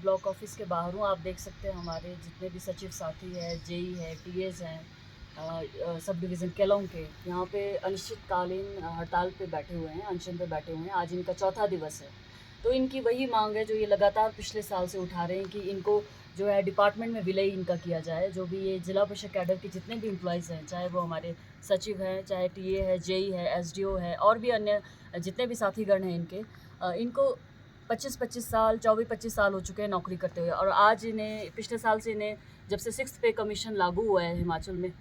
Block office के बाहर हूँ। आप देख सकते हैं हमारे जितने भी सचिव साथी है, जेई है, टीएस हैं, सब डिवीज़न केलोंग के यहाँ पे अनिश्चितकालीन हड़ताल पे बैठे हुए हैं, अनशन पे बैठे हुए हैं। आज इनका चौथा दिवस है। तो इनकी वही मांग है जो ये लगातार पिछले साल से उठा रहे हैं कि इनको जो है डिपार्टमेंट में विलय इनका किया जाए। जो भी ये जिला परिषद कैडर के जितने भी एम्प्लॉयज़ हैं, चाहे वो हमारे सचिव हैं, चाहे टीए है, जेई है, एसडीओ है और भी अन्य जितने भी साथीगण हैं इनके, इनको 25-25 साल, 24-25 साल हो चुके हैं नौकरी करते हुए। और आज इन्हें पिछले साल से इन्हें जब से 6th पे कमीशन लागू हुआ है हिमाचल में,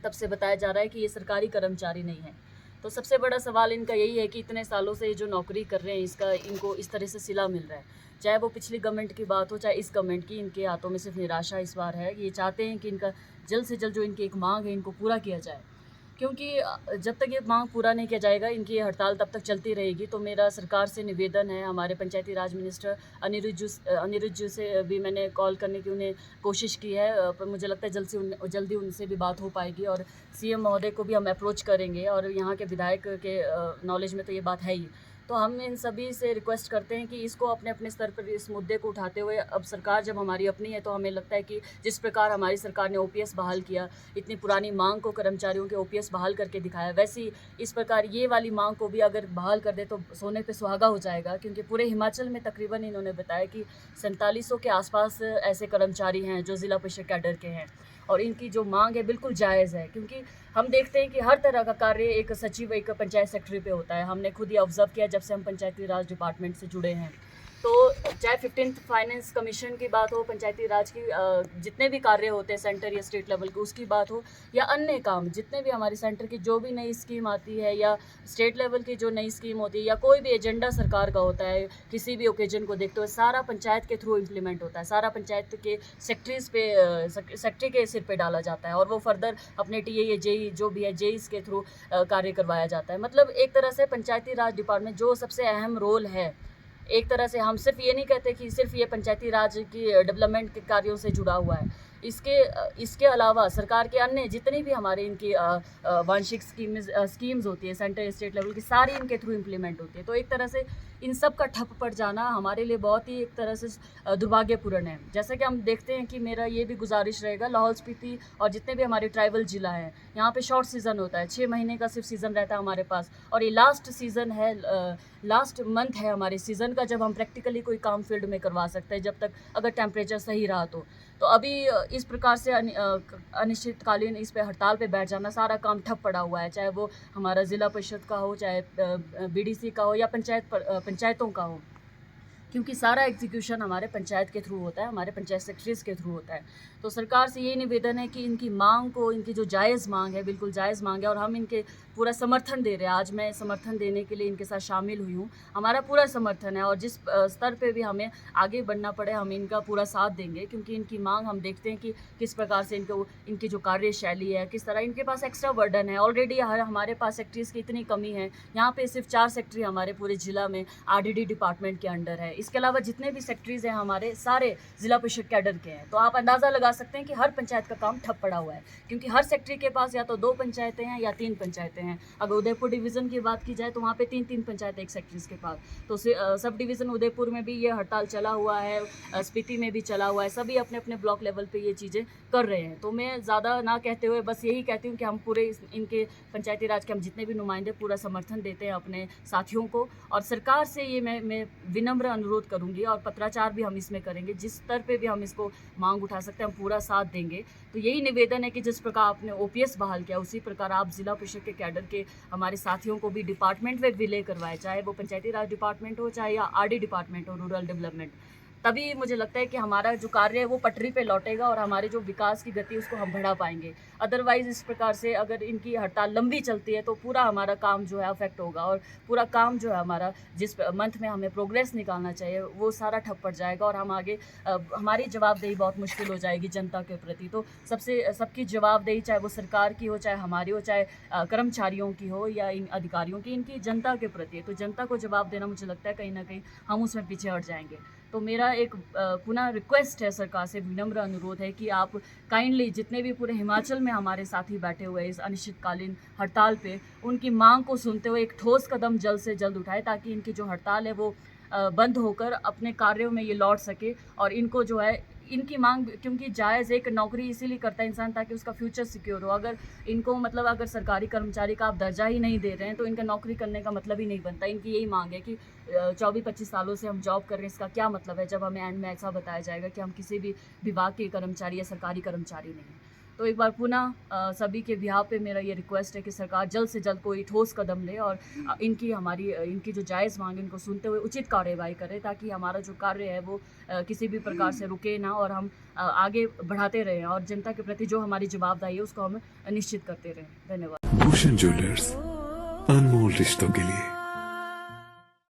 तब से बताया जा रहा है कि ये सरकारी कर्मचारी नहीं है। तो सबसे बड़ा सवाल इनका यही है कि इतने सालों से ये जो नौकरी कर रहे हैं, इसका इनको इस तरह से सिला मिल रहा है। चाहे वो पिछली गवर्नमेंट की बात हो, चाहे इस गवर्नमेंट की, इनके हाथों में सिर्फ निराशा इस बार है। ये चाहते हैं कि इनका जल्द से जल्द जो इनकी एक मांग है, इनको पूरा किया जाए। क्योंकि जब तक ये मांग पूरा नहीं किया जाएगा, इनकी ये हड़ताल तब तक चलती रहेगी। तो मेरा सरकार से निवेदन है, हमारे पंचायती राज मिनिस्टर अनिरुद्ध जी से भी मैंने कॉल करने की उन्हें कोशिश की है, पर मुझे लगता है जल्दी उनसे भी बात हो पाएगी। और सीएम महोदय को भी हम अप्रोच करेंगे और यहाँ के विधायक के नॉलेज में तो ये बात है ही। तो हम इन सभी से रिक्वेस्ट करते हैं कि इसको अपने अपने स्तर पर इस मुद्दे को उठाते हुए, अब सरकार जब हमारी अपनी है तो हमें लगता है कि जिस प्रकार हमारी सरकार ने ओपीएस बहाल किया, इतनी पुरानी मांग को कर्मचारियों के ओपीएस बहाल करके दिखाया, वैसी इस प्रकार ये वाली मांग को भी अगर बहाल कर दे तो सोने पे सुहागा हो जाएगा। क्योंकि पूरे हिमाचल में तकरीबन इन्होंने बताया कि 4700 के आसपास ऐसे कर्मचारी हैं जो ज़िला परिषद कैडर के हैं और इनकी जो मांग है बिल्कुल जायज़ है। क्योंकि हम देखते हैं कि हर तरह का कार्य एक सचिव, एक पंचायत सेक्रेटरी पे होता है। हमने खुद ही ऑब्जर्व किया जब से हम पंचायती राज डिपार्टमेंट से जुड़े हैं। तो चाहे 15th फाइनेंस कमीशन की बात हो, पंचायती राज की जितने भी कार्य होते हैं सेंटर या स्टेट लेवल के, उसकी बात हो, या अन्य काम जितने भी हमारी सेंटर की जो भी नई स्कीम आती है या स्टेट लेवल की जो नई स्कीम होती है या कोई भी एजेंडा सरकार का होता है, किसी भी ओकेजन को देखते हुए सारा पंचायत के थ्रू इम्प्लीमेंट होता है, सारा पंचायत के सेक्रेटरी के सिर पे डाला जाता है और वो फर्दर अपने टीए या जेई जो भी है, जेईस के थ्रू कार्य करवाया जाता है। मतलब एक तरह से पंचायती राज डिपार्टमेंट जो सबसे अहम रोल है, एक तरह से हम सिर्फ ये नहीं कहते कि सिर्फ ये पंचायती राज की डेवलपमेंट के कार्यों से जुड़ा हुआ है। इसके अलावा सरकार के अन्य जितनी भी हमारे इनकी वार्षिक स्कीम्स होती है, सेंटर स्टेट लेवल की, सारी इनके थ्रू इम्प्लीमेंट होती है। तो एक तरह से इन सब का ठप पड़ जाना हमारे लिए बहुत ही एक तरह से दुर्भाग्यपूर्ण है। जैसा कि हम देखते हैं कि मेरा ये भी गुजारिश रहेगा, लाहौल स्पीति और जितने भी हमारे ट्राइबल ज़िला हैं, यहाँ पे शॉर्ट सीज़न होता है, 6 महीने का सिर्फ सीज़न रहता है हमारे पास। और ये लास्ट सीज़न है, लास्ट मंथ है हमारे सीज़न का, जब हम प्रैक्टिकली कोई काम फील्ड में करवा सकते हैं, जब तक अगर टेम्परेचर सही रहा तो अभी इस प्रकार से अनिश्चितकालीन इस पे हड़ताल पे बैठ जाना, सारा काम ठप पड़ा हुआ है, चाहे वो हमारा ज़िला परिषद का हो, चाहे बीडीसी का हो या पंचायतों का हो। क्योंकि सारा एग्जीक्यूशन हमारे पंचायत के थ्रू होता है, हमारे पंचायत सेक्रेटरीज के थ्रू होता है। तो सरकार से यही निवेदन है कि इनकी मांग को, इनकी जो जायज़ मांग है, बिल्कुल जायज़ मांग है और हम इनके पूरा समर्थन दे रहे हैं। आज मैं समर्थन देने के लिए इनके साथ शामिल हुई हूँ। हमारा पूरा समर्थन है और जिस स्तर पे भी हमें आगे बढ़ना पड़े, हम इनका पूरा साथ देंगे। क्योंकि इनकी मांग हम देखते हैं कि किस प्रकार से इनकी जो कार्यशैली है, किस तरह इनके पास एक्स्ट्रा बर्डन है। ऑलरेडी हमारे पास सेक्रेटरीज़ की इतनी कमी है, यहाँ पे सिर्फ 4 सेक्रेटरी हमारे पूरे ज़िला में आरडीडी डिपार्टमेंट के अंडर है। इसके अलावा जितने भी सेक्रेटरीज़ हैं हमारे, सारे ज़िला परिषद कैडर के हैं। तो आप अंदाज़ा लगा सकते हैं कि हर पंचायत का काम ठप पड़ा हुआ है, क्योंकि हर सेक्रेटरी के पास या तो 2 पंचायतें हैं या 3 पंचायतें हैं। अगर उदयपुर डिवीज़न की बात की जाए तो वहाँ पे 3-3 पंचायतें एक सेक्रेटरीज़ के पास। तो सब डिवीज़न उदयपुर में भी ये हड़ताल चला हुआ है, स्पीति में भी चला हुआ है, सभी अपने अपने ब्लॉक लेवल पर ये चीज़ें कर रहे हैं। तो मैं ज़्यादा ना कहते हुए बस यही कहती हूँ कि हम पूरे इनके पंचायती राज के हम जितने भी नुमाइंदे पूरा समर्थन देते हैं अपने साथियों को। और सरकार से ये मैं विनम्र अनुरोध करूंगी और पत्राचार भी हम इसमें करेंगे, जिस स्तर पे भी हम इसको मांग उठा सकते हैं हम पूरा साथ देंगे। तो यही निवेदन है कि जिस प्रकार आपने ओपीएस बहाल किया, उसी प्रकार आप जिला परिषद के कैडर के हमारे साथियों को भी डिपार्टमेंट में विलय करवाए, चाहे वो पंचायती राज डिपार्टमेंट हो, चाहे या आरडी डिपार्टमेंट हो, रूरल डेवलपमेंट। तभी मुझे लगता है कि हमारा जो कार्य है वो पटरी पे लौटेगा और हमारे जो विकास की गति उसको हम बढ़ा पाएंगे। अदरवाइज़ इस प्रकार से अगर इनकी हड़ताल लंबी चलती है तो पूरा हमारा काम जो है अफेक्ट होगा और पूरा काम जो है हमारा, जिस मंथ में हमें प्रोग्रेस निकालना चाहिए, वो सारा ठप पड़ जाएगा और हम आगे हमारी जवाबदेही बहुत मुश्किल हो जाएगी जनता के प्रति। तो सबकी जवाबदेही, चाहे वो सरकार की हो, चाहे हमारी हो, चाहे कर्मचारियों की हो या इन अधिकारियों की, इनकी जनता के प्रति है। तो जनता को जवाब देना, मुझे लगता है कहीं ना कहीं हम उसमें पीछे हट जाएंगे। तो मेरा एक पुनः रिक्वेस्ट है, सरकार से विनम्र अनुरोध है कि आप काइंडली जितने भी पूरे हिमाचल में हमारे साथी बैठे हुए इस अनिश्चितकालीन हड़ताल पे, उनकी मांग को सुनते हुए एक ठोस कदम जल्द से जल्द उठाए, ताकि इनकी जो हड़ताल है वो बंद होकर अपने कार्यों में ये लौट सके और इनको जो है इनकी मांग, क्योंकि जायज़ एक नौकरी इसीलिए करता है इंसान ताकि उसका फ्यूचर सिक्योर हो। अगर इनको मतलब अगर सरकारी कर्मचारी का आप दर्जा ही नहीं दे रहे हैं तो इनका नौकरी करने का मतलब ही नहीं बनता। इनकी यही मांग है कि 24-25 सालों से हम जॉब कर रहे हैं, इसका क्या मतलब है जब हमें एंड में ऐसा बताया जाएगा कि हम किसी भी विभाग के कर्मचारी या सरकारी कर्मचारी नहीं हैं। तो एक बार पुनः सभी के बिहाफ पे मेरा ये रिक्वेस्ट है कि सरकार जल्द से जल्द कोई ठोस कदम ले और इनकी जो जायज़ मांग है इनको सुनते हुए उचित कार्यवाही करे, ताकि हमारा जो कार्य है वो किसी भी प्रकार से रुके ना और हम आगे बढ़ाते रहें और जनता के प्रति जो हमारी जवाबदेही है उसको हम निश्चित करते रहें। धन्यवाद। भूषण ज्वेलर्स, अनमोल रिश्तों के लिए।